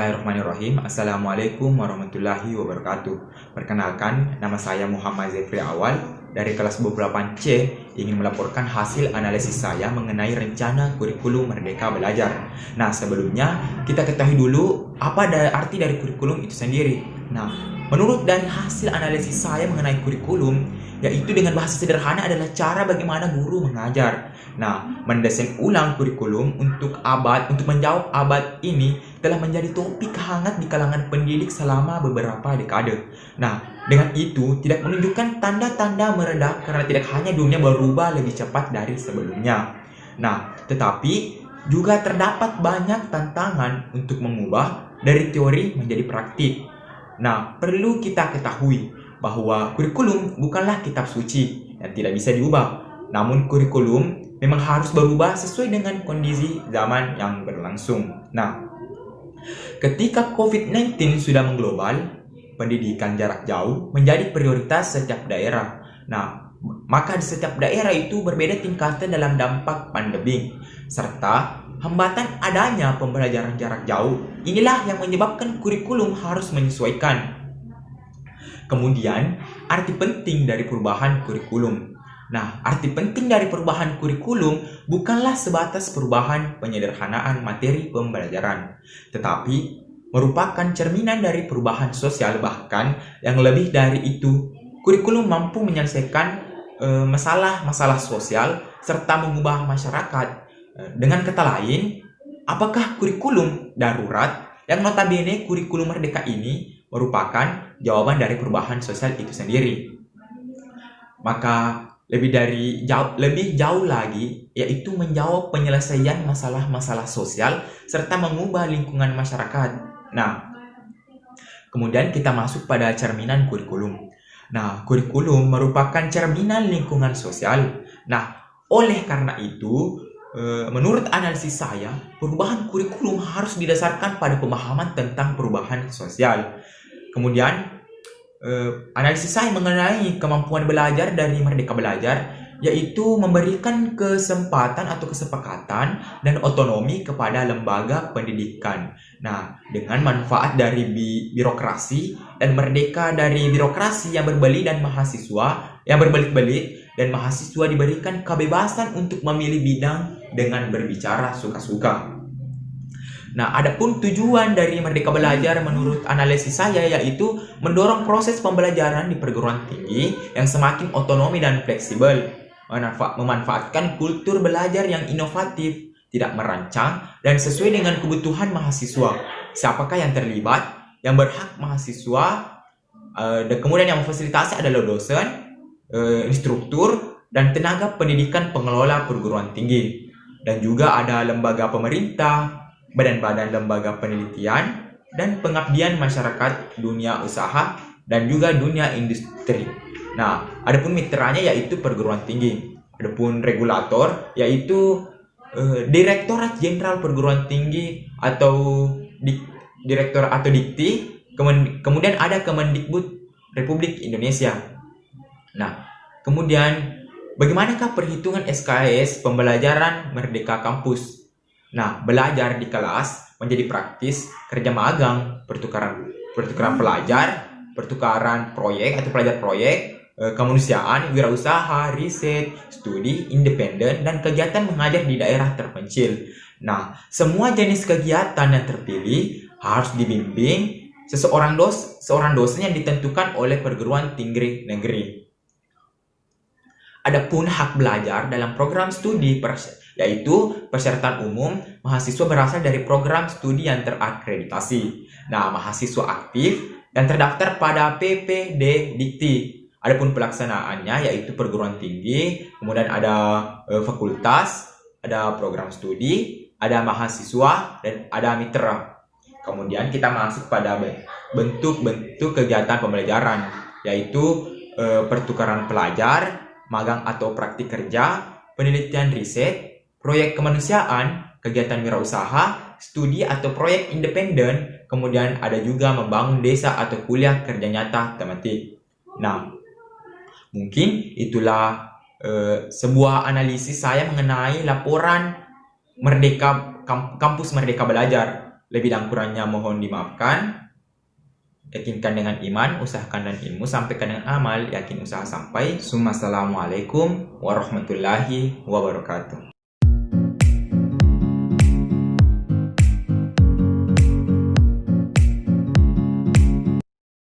Bismillahirrahmanirrahim. Assalamualaikum warahmatullahi wabarakatuh. Perkenalkan, nama saya Muhammad Zefri Awal dari kelas 28C, ingin melaporkan hasil analisis saya mengenai rencana kurikulum Merdeka Belajar. Nah, sebelumnya kita ketahui dulu apa arti dari kurikulum itu sendiri. Nah, menurut dari hasil analisis saya mengenai kurikulum, yaitu dengan bahasa sederhana adalah cara bagaimana guru mengajar. Nah, mendesain ulang kurikulum untuk menjawab abad ini telah menjadi topik hangat di kalangan pendidik selama beberapa dekade. Nah, dengan itu tidak menunjukkan tanda-tanda meredah karena tidak hanya dunia berubah lebih cepat dari sebelumnya. Nah, tetapi juga terdapat banyak tantangan untuk mengubah dari teori menjadi praktik. Nah, perlu kita ketahui bahwa kurikulum bukanlah kitab suci yang tidak bisa diubah. Namun kurikulum memang harus berubah sesuai dengan kondisi zaman yang berlangsung. Nah, ketika COVID-19 sudah mengglobal, pendidikan jarak jauh menjadi prioritas setiap daerah. Nah, maka di setiap daerah itu berbeda tingkatan dalam dampak pandemi, serta hambatan adanya pembelajaran jarak jauh. Inilah yang menyebabkan kurikulum harus menyesuaikan. Kemudian, arti penting dari perubahan kurikulum. Nah, arti penting dari perubahan kurikulum bukanlah sebatas perubahan penyederhanaan materi pembelajaran, tetapi merupakan cerminan dari perubahan sosial. Bahkan yang lebih dari itu, kurikulum mampu menyelesaikan masalah-masalah sosial serta mengubah masyarakat. Dengan kata lain, apakah kurikulum darurat yang notabene kurikulum merdeka ini merupakan jawaban dari perubahan sosial itu sendiri? Maka lebih jauh lagi, yaitu menjawab penyelesaian masalah-masalah sosial serta mengubah lingkungan masyarakat. Nah, kemudian kita masuk pada cerminan kurikulum. Nah, kurikulum merupakan cerminan lingkungan sosial. Nah, oleh karena itu, menurut analisis saya, perubahan kurikulum harus didasarkan pada pemahaman tentang perubahan sosial. Kemudian, analisis saya mengenai kemampuan belajar dari Merdeka Belajar, yaitu memberikan kesempatan atau kesepakatan dan otonomi kepada lembaga pendidikan. Nah, dengan manfaat dari birokrasi dan merdeka dari birokrasi yang berbelit dan mahasiswa diberikan kebebasan untuk memilih bidang dengan berbicara suka-suka. Nah, adapun tujuan dari Merdeka Belajar menurut analisis saya yaitu mendorong proses pembelajaran di perguruan tinggi yang semakin otonomi dan fleksibel, memanfaatkan kultur belajar yang inovatif, tidak merancang, dan sesuai dengan kebutuhan mahasiswa. Siapakah yang terlibat? Yang berhak mahasiswa, dan kemudian yang memfasilitasi adalah dosen, instruktur, dan tenaga pendidikan pengelola perguruan tinggi. Dan juga ada lembaga pemerintah, badan-badan lembaga penelitian, dan pengabdian masyarakat, dunia usaha, dan juga dunia industri. Nah, adapun mitranya yaitu perguruan tinggi. Adapun regulator yaitu Direktorat Jenderal Perguruan Tinggi atau Direktur atau Dikti. Kemudian ada Kemendikbud Republik Indonesia. Nah, kemudian bagaimanakah perhitungan SKS pembelajaran Merdeka Kampus? Nah, belajar di kelas menjadi praktis, kerja magang, pertukaran pelajar, pertukaran proyek atau pelajar proyek, kemanusiaan, wirausaha, riset, studi independen, dan kegiatan mengajar di daerah terpencil. Nah, semua jenis kegiatan yang terpilih harus dibimbing seorang dosen yang ditentukan oleh perguruan tinggi negeri. Adapun hak belajar dalam program studi yaitu persyaratan umum, mahasiswa berasal dari program studi yang terakreditasi. Nah, mahasiswa aktif yang terdaftar pada PPD Dikti. Adapun pelaksanaannya yaitu perguruan tinggi, kemudian ada fakultas, ada program studi, ada mahasiswa, dan ada mitra. Kemudian kita masuk pada bentuk-bentuk kegiatan pembelajaran, yaitu pertukaran pelajar, magang atau praktik kerja, penelitian riset, proyek kemanusiaan, kegiatan wirausaha, studi atau proyek independen, kemudian ada juga membangun desa atau kuliah kerja nyata tematik. Nah, mungkin itulah sebuah analisis saya mengenai laporan Kampus Merdeka Belajar. Lebih dan kurangnya mohon dimaafkan. Yakinkan dengan iman, usahakan dan ilmu, sampaikan dengan amal, yakin usaha sampai. Assalamualaikum warahmatullahi wabarakatuh.